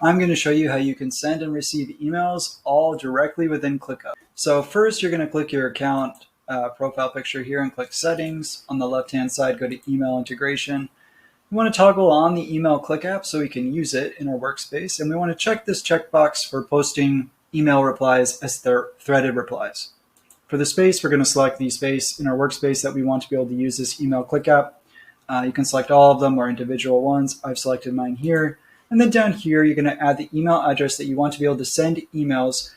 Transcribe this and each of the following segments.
I'm going to show you how you can send and receive emails all directly within ClickUp. So first, you're going to click your account profile picture here and click Settings. On the left-hand side, go to Email Integration. We want to toggle on the email ClickUp so we can use it in our workspace. And we want to check this checkbox for posting email replies as their threaded replies. For the space, we're going to select the space in our workspace that we want to be able to use this email ClickUp. You can select all of them or individual ones. I've selected mine here. And then down here, you're going to add the email address that you want to be able to send emails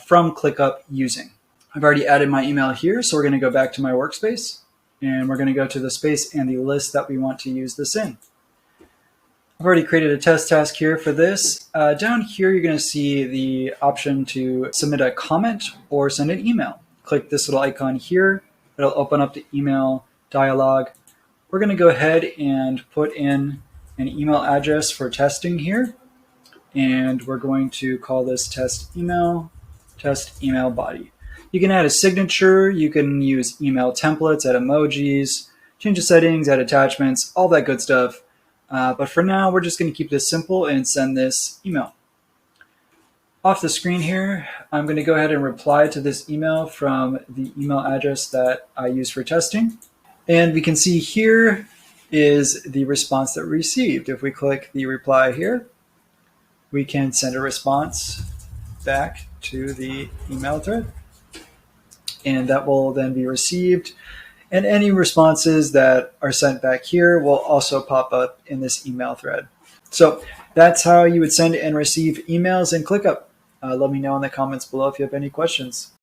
from ClickUp using. I've already added my email here, so we're going to go back to my workspace. And we're going to go to the space and the list that we want to use this in. I've already created a test task here for this. Down here, you're going to see the option to submit a comment or send an email. Click this little icon here. It'll open up the email dialog. We're going to go ahead and put in an email address for testing here. And we're going to call this test email body. You can add a signature. You can use email templates, add emojis, change the settings, add attachments, all that good stuff. But for now, we're just going to keep this simple and send this email. Off the screen here, I'm going to go ahead and reply to this email from the email address that I use for testing. And we can see here is the response that we received. If we click the reply here, we can send a response back to the email thread. And that will then be received. And any responses that are sent back here will also pop up in this email thread. So that's how you would send and receive emails in ClickUp. Let me know in the comments below if you have any questions.